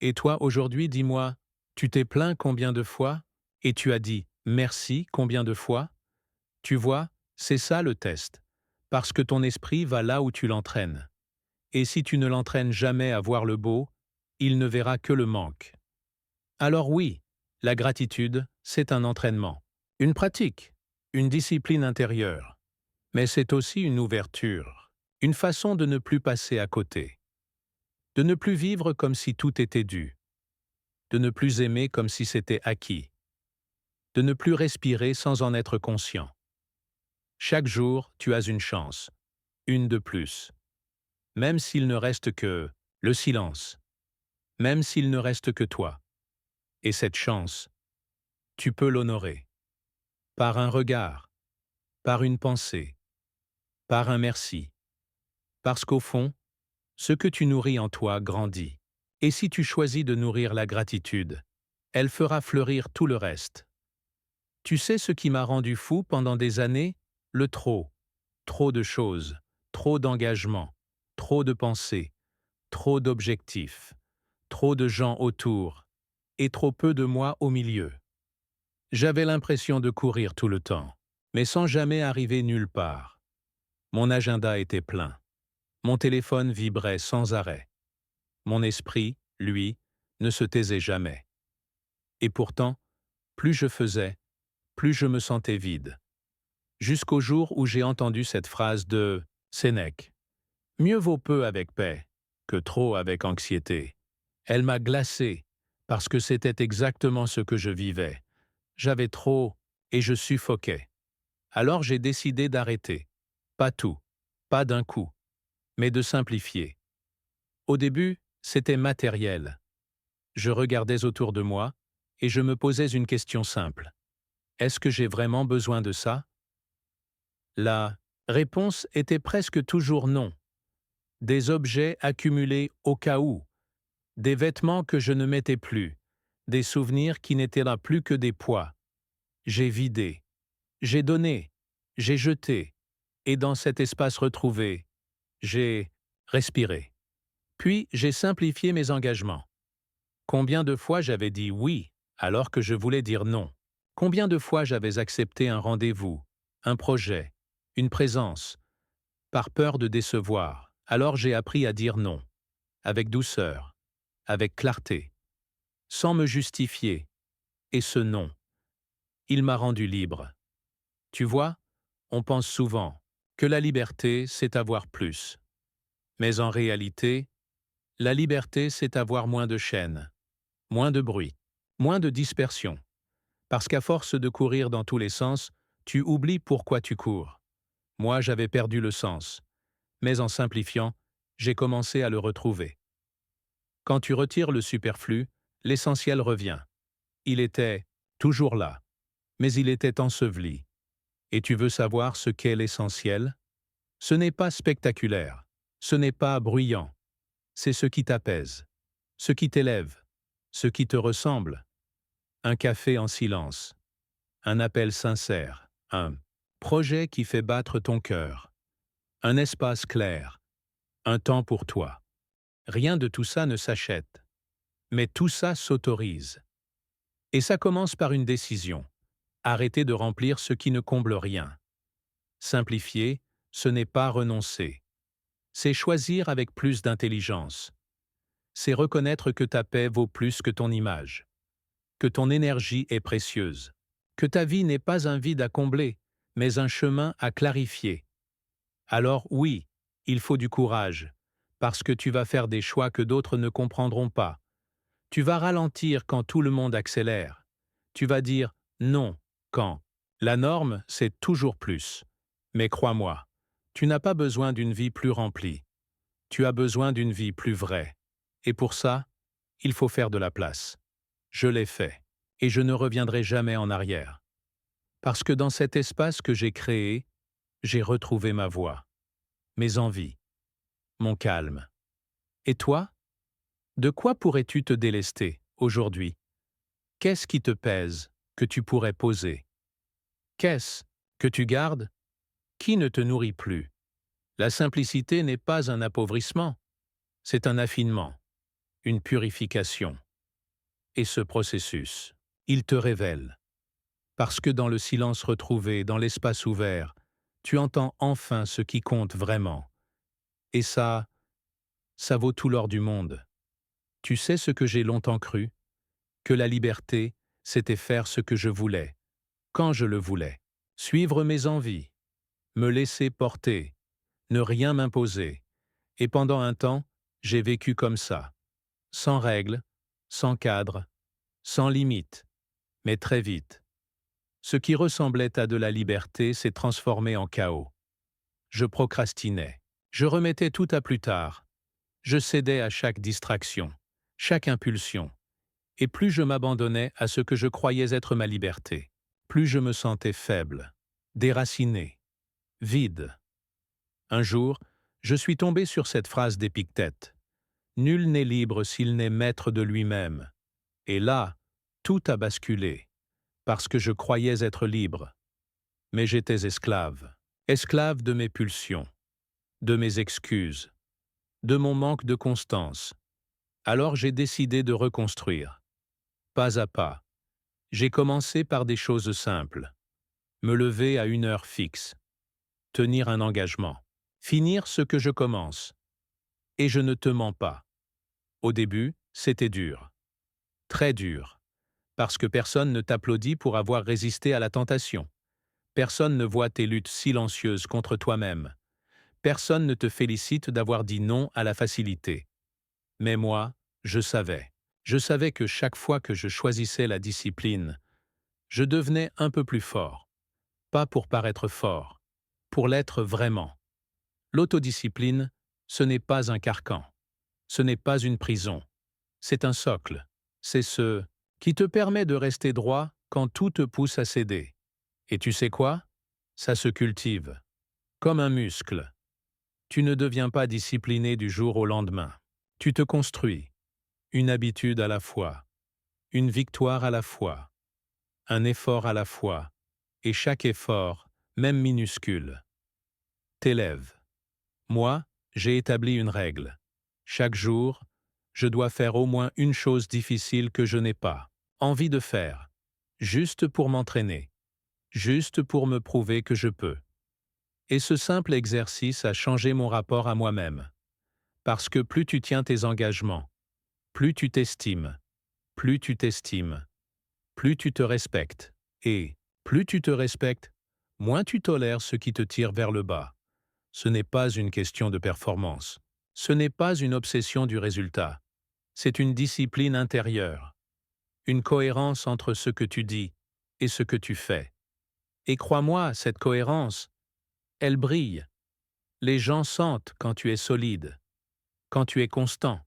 Et toi, aujourd'hui, dis-moi, tu t'es plaint combien de fois? Et tu as dit merci combien de fois? Tu vois, c'est ça le test. Parce que ton esprit va là où tu l'entraînes. Et si tu ne l'entraînes jamais à voir le beau, il ne verra que le manque. Alors oui, la gratitude, c'est un entraînement, une pratique, une discipline intérieure. Mais c'est aussi une ouverture, une façon de ne plus passer à côté, de ne plus vivre comme si tout était dû, de ne plus aimer comme si c'était acquis, de ne plus respirer sans en être conscient. Chaque jour, tu as une chance, une de plus, même s'il ne reste que le silence, même s'il ne reste que toi. Et cette chance, tu peux l'honorer, par un regard, par une pensée, par un merci, parce qu'au fond, ce que tu nourris en toi grandit. Et si tu choisis de nourrir la gratitude, elle fera fleurir tout le reste. Tu sais ce qui m'a rendu fou pendant des années? Le trop. Trop de choses, trop d'engagement, trop de pensées, trop d'objectifs, trop de gens autour, et trop peu de moi au milieu. J'avais l'impression de courir tout le temps, mais sans jamais arriver nulle part. Mon agenda était plein. Mon téléphone vibrait sans arrêt. Mon esprit, lui, ne se taisait jamais. Et pourtant, plus je faisais, plus je me sentais vide. Jusqu'au jour où j'ai entendu cette phrase de Sénèque. Mieux vaut peu avec paix que trop avec anxiété. Elle m'a glacé, parce que c'était exactement ce que je vivais. J'avais trop, et je suffoquais. Alors j'ai décidé d'arrêter. Pas tout, pas d'un coup, mais de simplifier. Au début, c'était matériel. Je regardais autour de moi, et je me posais une question simple. Est-ce que j'ai vraiment besoin de ça? La réponse était presque toujours non. Des objets accumulés au cas où, des vêtements que je ne mettais plus, des souvenirs qui n'étaient là plus que des poids. J'ai vidé, j'ai donné, j'ai jeté, et dans cet espace retrouvé, j'ai respiré. Puis j'ai simplifié mes engagements. Combien de fois j'avais dit oui alors que je voulais dire non? Combien de fois j'avais accepté un rendez-vous, un projet, une présence, par peur de décevoir? Alors j'ai appris à dire non, avec douceur, avec clarté, sans me justifier. Et ce non, il m'a rendu libre. Tu vois, on pense souvent que la liberté, c'est avoir plus. Mais en réalité, la liberté, c'est avoir moins de chaînes, moins de bruit, moins de dispersion. Parce qu'à force de courir dans tous les sens, tu oublies pourquoi tu cours. Moi, j'avais perdu le sens. Mais en simplifiant, j'ai commencé à le retrouver. Quand tu retires le superflu, l'essentiel revient. Il était toujours là, mais il était enseveli. Et tu veux savoir ce qu'est l'essentiel? Ce n'est pas spectaculaire, ce n'est pas bruyant, c'est ce qui t'apaise, ce qui t'élève, ce qui te ressemble. Un café en silence, un appel sincère, un projet qui fait battre ton cœur, un espace clair, un temps pour toi. Rien de tout ça ne s'achète, mais tout ça s'autorise. Et ça commence par une décision. Arrêter de remplir ce qui ne comble rien. Simplifier, ce n'est pas renoncer. C'est choisir avec plus d'intelligence. C'est reconnaître que ta paix vaut plus que ton image, que ton énergie est précieuse, que ta vie n'est pas un vide à combler, mais un chemin à clarifier. Alors oui, il faut du courage, parce que tu vas faire des choix que d'autres ne comprendront pas. Tu vas ralentir quand tout le monde accélère. Tu vas dire non quand la norme, c'est toujours plus. Mais crois-moi, tu n'as pas besoin d'une vie plus remplie. Tu as besoin d'une vie plus vraie. Et pour ça, il faut faire de la place. Je l'ai fait, et je ne reviendrai jamais en arrière. Parce que dans cet espace que j'ai créé, j'ai retrouvé ma voix, mes envies, mon calme. Et toi? De quoi pourrais-tu te délester aujourd'hui? Qu'est-ce qui te pèse, que tu pourrais poser? Qu'est-ce que tu gardes, qui ne te nourrit plus? La simplicité n'est pas un appauvrissement, c'est un affinement, une purification. Et ce processus, il te révèle. Parce que dans le silence retrouvé, dans l'espace ouvert, tu entends enfin ce qui compte vraiment. Et ça vaut tout l'or du monde. Tu sais ce que j'ai longtemps cru? Que la liberté, c'était faire ce que je voulais, quand je le voulais. Suivre mes envies, me laisser porter, ne rien m'imposer. Et pendant un temps, j'ai vécu comme ça, sans règles, sans cadre, sans limite. Mais très vite, ce qui ressemblait à de la liberté s'est transformé en chaos. Je procrastinais, je remettais tout à plus tard, je cédais à chaque distraction, chaque impulsion. Et plus je m'abandonnais à ce que je croyais être ma liberté, plus je me sentais faible, déraciné, vide. Un jour, je suis tombé sur cette phrase d'Épictète. Nul n'est libre s'il n'est maître de lui-même. Et là, tout a basculé, parce que je croyais être libre. Mais j'étais esclave, esclave de mes pulsions, de mes excuses, de mon manque de constance. Alors j'ai décidé de reconstruire. Pas à pas. J'ai commencé par des choses simples. Me lever à une heure fixe. Tenir un engagement. Finir ce que je commence. Et je ne te mens pas. Au début, c'était dur. Très dur. Parce que personne ne t'applaudit pour avoir résisté à la tentation. Personne ne voit tes luttes silencieuses contre toi-même. Personne ne te félicite d'avoir dit non à la facilité. Mais moi, je savais. Je savais que chaque fois que je choisissais la discipline, je devenais un peu plus fort. Pas pour paraître fort, pour l'être vraiment. L'autodiscipline, ce n'est pas un carcan. Ce n'est pas une prison. C'est un socle. C'est ce qui te permet de rester droit quand tout te pousse à céder. Et tu sais quoi? Ça se cultive. Comme un muscle. Tu ne deviens pas discipliné du jour au lendemain. Tu te construis. Une habitude à la fois. Une victoire à la fois. Un effort à la fois. Et chaque effort, même minuscule, t'élève. Moi, j'ai établi une règle. Chaque jour, je dois faire au moins une chose difficile que je n'ai pas envie de faire, juste pour m'entraîner, juste pour me prouver que je peux. Et ce simple exercice a changé mon rapport à moi-même. Parce que plus tu tiens tes engagements, plus tu t'estimes, plus tu t'estimes, plus tu te respectes. Et plus tu te respectes, moins tu tolères ce qui te tire vers le bas. Ce n'est pas une question de performance. Ce n'est pas une obsession du résultat. C'est une discipline intérieure. Une cohérence entre ce que tu dis et ce que tu fais. Et crois-moi, cette cohérence, elle brille. Les gens sentent quand tu es solide, quand tu es constant,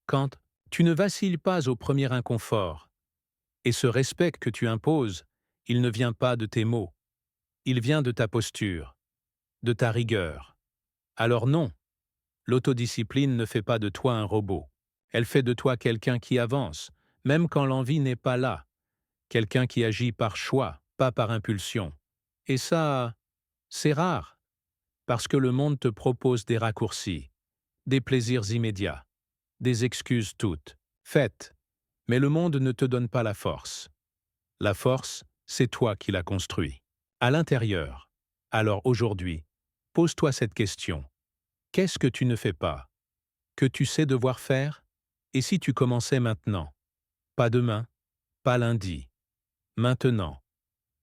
quand tu ne vacilles pas au premier inconfort. Et ce respect que tu imposes, il ne vient pas de tes mots. Il vient de ta posture, de ta rigueur. Alors non, l'autodiscipline ne fait pas de toi un robot. Elle fait de toi quelqu'un qui avance, même quand l'envie n'est pas là. Quelqu'un qui agit par choix, pas par impulsion. Et ça, c'est rare, parce que le monde te propose des raccourcis, des plaisirs immédiats, des excuses toutes faites. Mais le monde ne te donne pas la force. La force, c'est toi qui la construis. À l'intérieur. Alors aujourd'hui, pose-toi cette question. Qu'est-ce que tu ne fais pas? Que tu sais devoir faire? Et si tu commençais maintenant? Pas demain, pas lundi. Maintenant.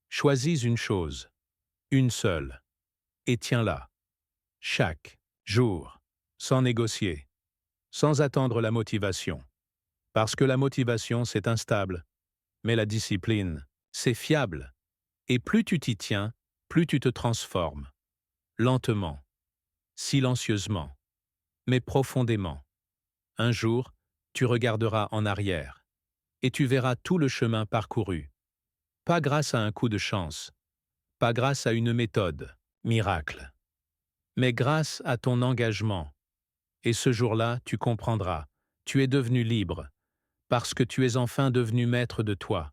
Choisis une chose. Une seule. Et tiens-la. Chaque jour. Sans négocier. Sans attendre la motivation. Parce que la motivation, c'est instable. Mais la discipline, c'est fiable. Et plus tu t'y tiens, plus tu te transformes. Lentement. Silencieusement. Mais profondément. Un jour, tu regarderas en arrière. Et tu verras tout le chemin parcouru. Pas grâce à un coup de chance. Pas grâce à une méthode, miracle. Mais grâce à ton engagement. Et ce jour-là, tu comprendras. Tu es devenu libre. Parce que tu es enfin devenu maître de toi.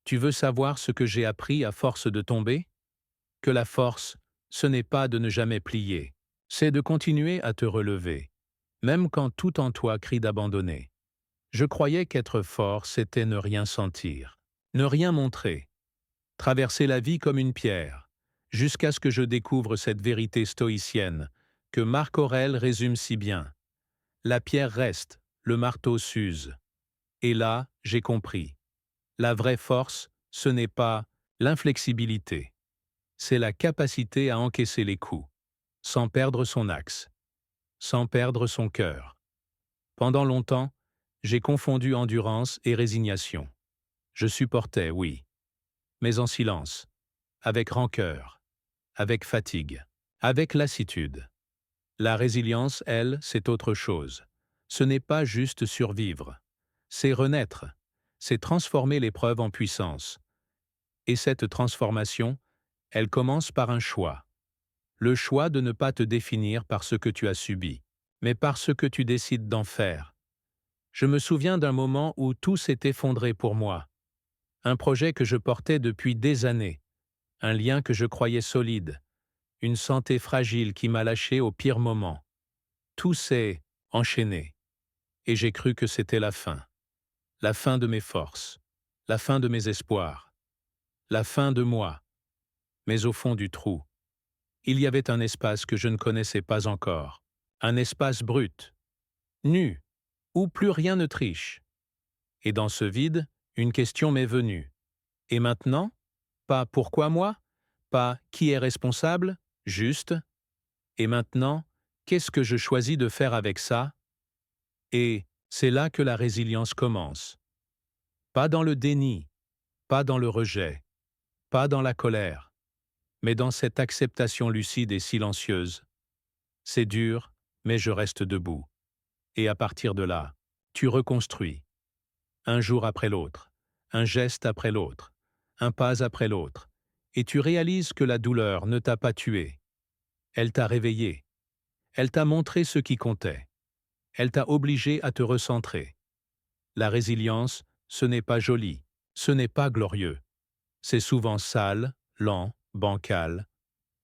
Tu veux savoir ce que j'ai appris à force de tomber? Que la force, ce n'est pas de ne jamais plier. C'est de continuer à te relever. Même quand tout en toi crie d'abandonner. Je croyais qu'être fort, c'était ne rien sentir. Ne rien montrer. Traverser la vie comme une pierre. Jusqu'à ce que je découvre cette vérité stoïcienne, que Marc Aurèle résume si bien. La pierre reste, le marteau s'use. Et là, j'ai compris. La vraie force, ce n'est pas l'inflexibilité. C'est la capacité à encaisser les coups, sans perdre son axe, sans perdre son cœur. Pendant longtemps, j'ai confondu endurance et résignation. Je supportais, oui, mais en silence, avec rancœur, avec fatigue, avec lassitude. La résilience, elle, c'est autre chose. Ce n'est pas juste survivre. C'est renaître. C'est transformer l'épreuve en puissance. Et cette transformation, elle commence par un choix. Le choix de ne pas te définir par ce que tu as subi, mais par ce que tu décides d'en faire. Je me souviens d'un moment où tout s'est effondré pour moi. Un projet que je portais depuis des années. Un lien que je croyais solide. Une santé fragile qui m'a lâché au pire moment. Tout s'est enchaîné. Et j'ai cru que c'était la fin. La fin de mes forces. La fin de mes espoirs. La fin de moi. Mais au fond du trou, il y avait un espace que je ne connaissais pas encore. Un espace brut. Nu. Où plus rien ne triche. Et dans ce vide, une question m'est venue. Et maintenant? Pas pourquoi moi? Pas qui est responsable? Juste. Et maintenant, qu'est-ce que je choisis de faire avec ça? Et c'est là que la résilience commence. Pas dans le déni, pas dans le rejet, pas dans la colère, mais dans cette acceptation lucide et silencieuse. C'est dur, mais je reste debout. Et à partir de là, tu reconstruis. Un jour après l'autre, un geste après l'autre, un pas après l'autre, et tu réalises que la douleur ne t'a pas tué. Elle t'a réveillé. Elle t'a montré ce qui comptait. Elle t'a obligé à te recentrer. La résilience, ce n'est pas joli, ce n'est pas glorieux. C'est souvent sale, lent, bancal,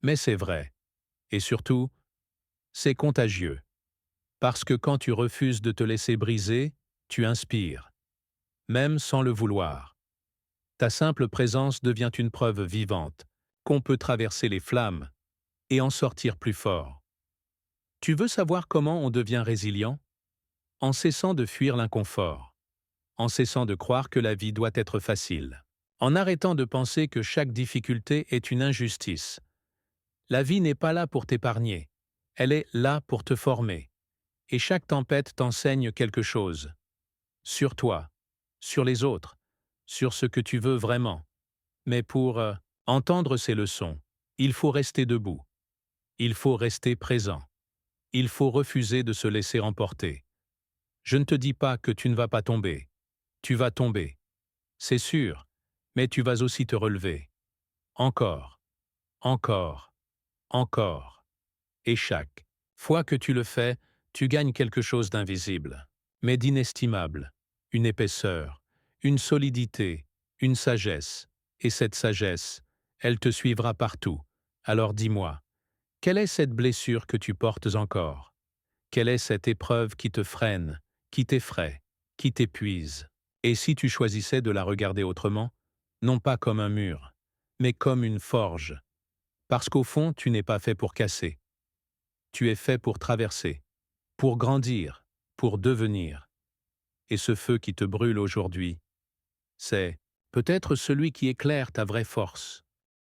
mais c'est vrai. Et surtout, c'est contagieux. Parce que quand tu refuses de te laisser briser, tu inspires, même sans le vouloir. Ta simple présence devient une preuve vivante qu'on peut traverser les flammes et en sortir plus fort. Tu veux savoir comment on devient résilient? En cessant de fuir l'inconfort, en cessant de croire que la vie doit être facile, en arrêtant de penser que chaque difficulté est une injustice. La vie n'est pas là pour t'épargner, elle est là pour te former. Et chaque tempête t'enseigne quelque chose. Sur toi, sur les autres, sur ce que tu veux vraiment. Mais pour entendre ces leçons, il faut rester debout. Il faut rester présent. Il faut refuser de se laisser emporter. Je ne te dis pas que tu ne vas pas tomber. Tu vas tomber. C'est sûr, mais tu vas aussi te relever. Encore, encore, encore. Et chaque fois que tu le fais, tu gagnes quelque chose d'invisible, mais d'inestimable. Une épaisseur, une solidité, une sagesse. Et cette sagesse, elle te suivra partout. Alors dis-moi, quelle est cette blessure que tu portes encore? Quelle est cette épreuve qui te freine, qui t'effraie, qui t'épuise? Et si tu choisissais de la regarder autrement, non pas comme un mur, mais comme une forge, parce qu'au fond, tu n'es pas fait pour casser. Tu es fait pour traverser, pour grandir, pour devenir. Et ce feu qui te brûle aujourd'hui, c'est peut-être celui qui éclaire ta vraie force.